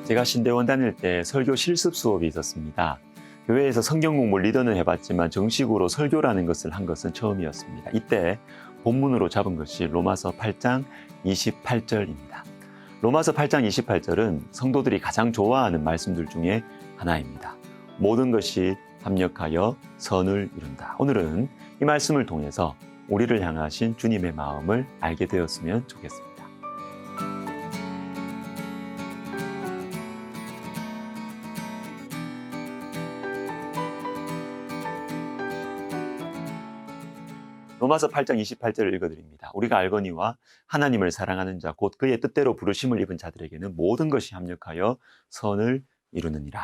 제가 신대원 다닐 때 설교 실습 수업이 있었습니다. 교회에서 성경 공부 리더는 해봤지만 정식으로 설교라는 것을 한 것은 처음이었습니다. 이때 본문으로 잡은 것이 로마서 8장 28절입니다. 로마서 8장 28절은 성도들이 가장 좋아하는 말씀들 중에 하나입니다. 모든 것이 합력하여 선을 이룬다. 오늘은 이 말씀을 통해서 우리를 향하신 주님의 마음을 알게 되었으면 좋겠습니다. 로마서 8장 28절을 읽어드립니다. 우리가 알거니와 하나님을 사랑하는 자 곧 그의 뜻대로 부르심을 입은 자들에게는 모든 것이 합력하여 선을 이루느니라.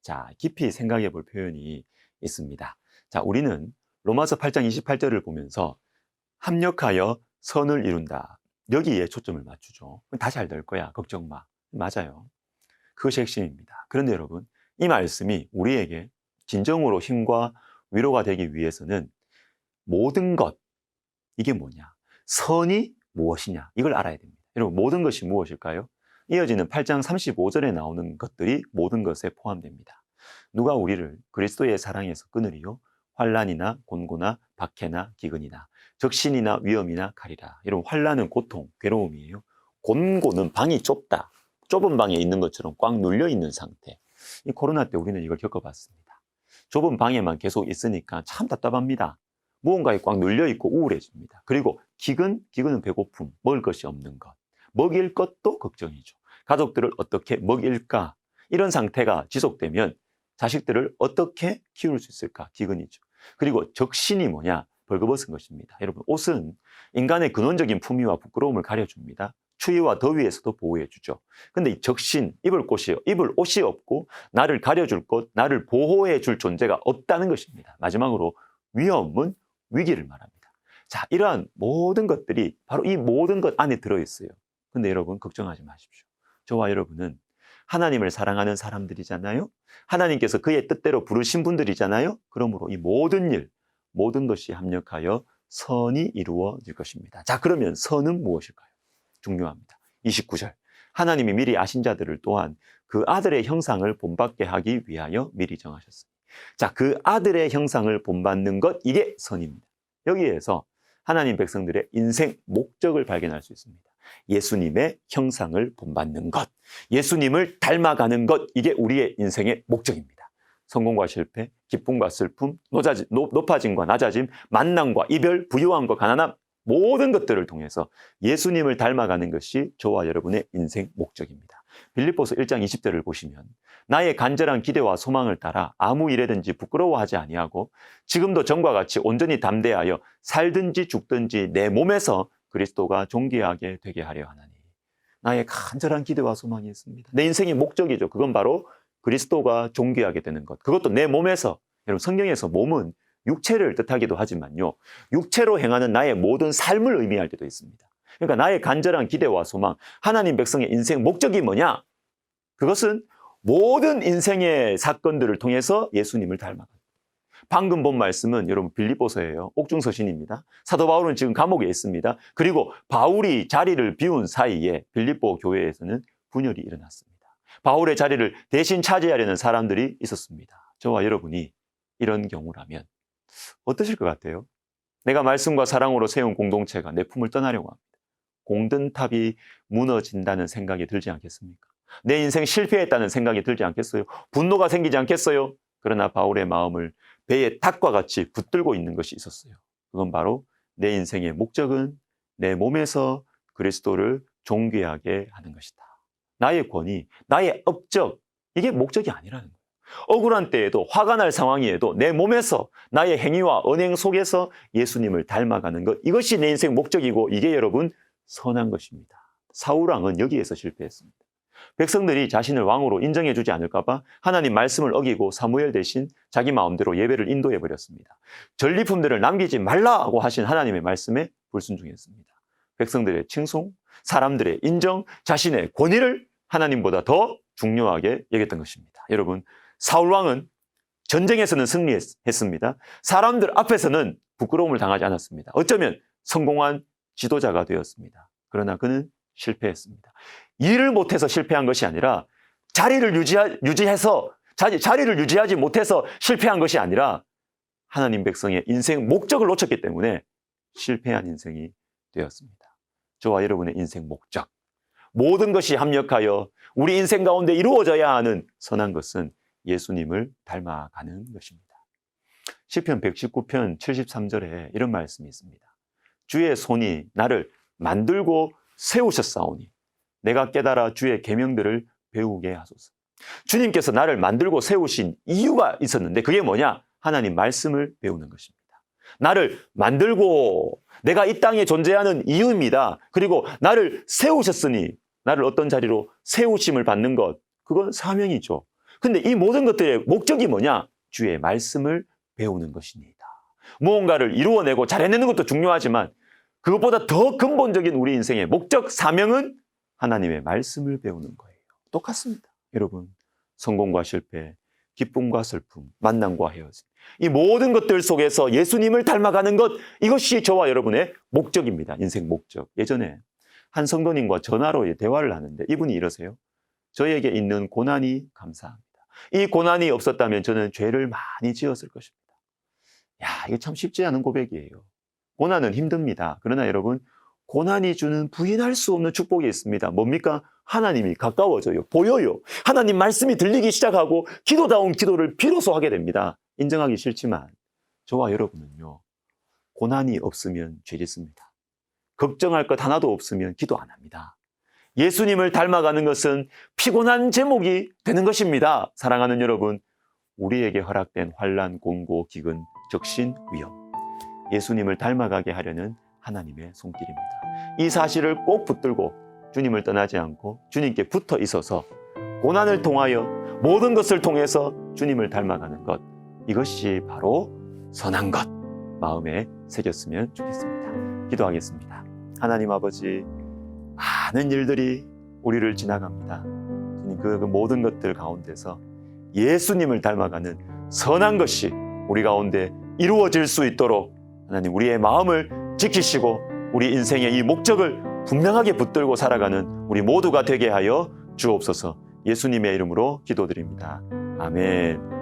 자, 깊이 생각해 볼 표현이 있습니다. 자, 우리는 로마서 8장 28절을 보면서 합력하여 선을 이룬다. 여기에 초점을 맞추죠. 다 잘 될 거야. 걱정 마. 맞아요. 그것이 핵심입니다. 그런데 여러분, 이 말씀이 우리에게 진정으로 힘과 위로가 되기 위해서는 모든 것, 이게 뭐냐? 선이 무엇이냐? 이걸 알아야 됩니다. 여러분, 모든 것이 무엇일까요? 이어지는 8장 35절에 나오는 것들이 모든 것에 포함됩니다. 누가 우리를 그리스도의 사랑에서 끊으리요? 환난이나 곤고나 박해나 기근이나 적신이나 위험이나 칼이라. 여러분, 환난은 고통, 괴로움이에요. 곤고는 방이 좁다. 좁은 방에 있는 것처럼 꽉 눌려 있는 상태. 이 코로나 때 우리는 이걸 겪어봤습니다. 좁은 방에만 계속 있으니까 참 답답합니다. 무언가에 꽉 눌려있고 우울해집니다. 그리고 기근은 배고픔, 먹을 것이 없는 것. 먹일 것도 걱정이죠. 가족들을 어떻게 먹일까? 이런 상태가 지속되면 자식들을 어떻게 키울 수 있을까? 기근이죠. 그리고 적신이 뭐냐? 벌거벗은 것입니다. 여러분, 옷은 인간의 근원적인 품위와 부끄러움을 가려줍니다. 추위와 더위에서도 보호해주죠. 근데 이 적신, 입을 옷이 없고 나를 가려줄 것, 나를 보호해줄 존재가 없다는 것입니다. 마지막으로 위험은 위기를 말합니다. 자, 이러한 모든 것들이 바로 이 모든 것 안에 들어있어요. 근데 여러분, 걱정하지 마십시오. 저와 여러분은 하나님을 사랑하는 사람들이잖아요. 하나님께서 그의 뜻대로 부르신 분들이잖아요. 그러므로 이 모든 일, 모든 것이 합력하여 선이 이루어질 것입니다. 자, 그러면 선은 무엇일까요? 중요합니다. 29절. 하나님이 미리 아신 자들을 또한 그 아들의 형상을 본받게 하기 위하여 미리 정하셨습니다. 자, 그 아들의 형상을 본받는 것, 이게 선입니다. 여기에서 하나님 백성들의 인생 목적을 발견할 수 있습니다. 예수님의 형상을 본받는 것, 예수님을 닮아가는 것, 이게 우리의 인생의 목적입니다. 성공과 실패, 기쁨과 슬픔, 높아짐과 낮아짐, 만남과 이별, 부유함과 가난함, 모든 것들을 통해서 예수님을 닮아가는 것이 저와 여러분의 인생 목적입니다. 빌립보서 1장 20절을 보시면 나의 간절한 기대와 소망을 따라 아무 일에든지 부끄러워하지 아니하고 지금도 전과 같이 온전히 담대하여 살든지 죽든지 내 몸에서 그리스도가 존귀하게 되게 하려 하나니. 나의 간절한 기대와 소망이 있습니다. 내 인생의 목적이죠. 그건 바로 그리스도가 존귀하게 되는 것. 그것도 내 몸에서. 여러분, 성경에서 몸은 육체를 뜻하기도 하지만요, 육체로 행하는 나의 모든 삶을 의미할 때도 있습니다. 그러니까 나의 간절한 기대와 소망, 하나님 백성의 인생 목적이 뭐냐? 그것은 모든 인생의 사건들을 통해서 예수님을 닮아가는. 방금 본 말씀은 여러분 빌립보서예요. 옥중서신입니다. 사도 바울은 지금 감옥에 있습니다. 그리고 바울이 자리를 비운 사이에 빌립보 교회에서는 분열이 일어났습니다. 바울의 자리를 대신 차지하려는 사람들이 있었습니다. 저와 여러분이 이런 경우라면 어떠실 것 같아요? 내가 말씀과 사랑으로 세운 공동체가 내 품을 떠나려고 합니다. 공든탑이 무너진다는 생각이 들지 않겠습니까? 내 인생 실패했다는 생각이 들지 않겠어요? 분노가 생기지 않겠어요? 그러나 바울의 마음을 배의 닭과 같이 붙들고 있는 것이 있었어요. 그건 바로 내 인생의 목적은 내 몸에서 그리스도를 존귀하게 하는 것이다. 나의 권위, 나의 업적, 이게 목적이 아니라는 거예요. 억울한 때에도, 화가 날 상황이에도 내 몸에서, 나의 행위와 언행 속에서 예수님을 닮아가는 것, 이것이 내 인생 목적이고 이게 여러분 선한 것입니다. 사울왕은 여기에서 실패했습니다. 백성들이 자신을 왕으로 인정해주지 않을까 봐 하나님 말씀을 어기고 사무엘 대신 자기 마음대로 예배를 인도해버렸습니다. 전리품들을 남기지 말라고 하신 하나님의 말씀에 불순종했습니다. 백성들의 칭송, 사람들의 인정, 자신의 권위를 하나님보다 더 중요하게 여겼던 것입니다. 여러분, 사울왕은 전쟁에서는 승리했습니다. 사람들 앞에서는 부끄러움을 당하지 않았습니다. 어쩌면 성공한 지도자가 되었습니다. 그러나 그는 실패했습니다. 일을 못해서 실패한 것이 아니라 자리를 유지하지 못해서 실패한 것이 아니라 하나님 백성의 인생 목적을 놓쳤기 때문에 실패한 인생이 되었습니다. 저와 여러분의 인생 목적, 모든 것이 합력하여 우리 인생 가운데 이루어져야 하는 선한 것은 예수님을 닮아가는 것입니다. 시편 119편 73절에 이런 말씀이 있습니다. 주의 손이 나를 만들고 세우셨사오니 내가 깨달아 주의 계명들을 배우게 하소서. 주님께서 나를 만들고 세우신 이유가 있었는데 그게 뭐냐? 하나님 말씀을 배우는 것입니다. 나를 만들고 내가 이 땅에 존재하는 이유입니다. 그리고 나를 세우셨으니 나를 어떤 자리로 세우심을 받는 것, 그건 사명이죠. 근데 이 모든 것들의 목적이 뭐냐? 주의 말씀을 배우는 것입니다. 무언가를 이루어내고 잘해내는 것도 중요하지만 그것보다 더 근본적인 우리 인생의 목적, 사명은 하나님의 말씀을 배우는 거예요. 똑같습니다. 여러분, 성공과 실패, 기쁨과 슬픔, 만남과 헤어짐, 이 모든 것들 속에서 예수님을 닮아가는 것, 이것이 저와 여러분의 목적입니다. 인생 목적. 예전에 한 성도님과 전화로 대화를 하는데 이분이 이러세요. 저에게 있는 고난이 감사합니다. 이 고난이 없었다면 저는 죄를 많이 지었을 것입니다. 야, 이게 참 쉽지 않은 고백이에요. 고난은 힘듭니다. 그러나 여러분, 고난이 주는 부인할 수 없는 축복이 있습니다. 뭡니까? 하나님이 가까워져요. 보여요. 하나님 말씀이 들리기 시작하고 기도다운 기도를 비로소 하게 됩니다. 인정하기 싫지만 저와 여러분은요, 고난이 없으면 죄 짓습니다. 걱정할 것 하나도 없으면 기도 안 합니다. 예수님을 닮아가는 것은 피곤한 제목이 되는 것입니다. 사랑하는 여러분, 우리에게 허락된 환난, 공고, 기근, 적신, 위험, 예수님을 닮아가게 하려는 하나님의 손길입니다. 이 사실을 꼭 붙들고 주님을 떠나지 않고 주님께 붙어 있어서 고난을 통하여 모든 것을 통해서 주님을 닮아가는 것, 이것이 바로 선한 것, 마음에 새겼으면 좋겠습니다. 기도하겠습니다. 하나님 아버지, 많은 일들이 우리를 지나갑니다. 주님, 그 모든 것들 가운데서 예수님을 닮아가는 선한 것이 우리 가운데 이루어질 수 있도록 하나님, 우리의 마음을 지키시고 우리 인생의 이 목적을 분명하게 붙들고 살아가는 우리 모두가 되게 하여 주옵소서. 예수님의 이름으로 기도드립니다. 아멘.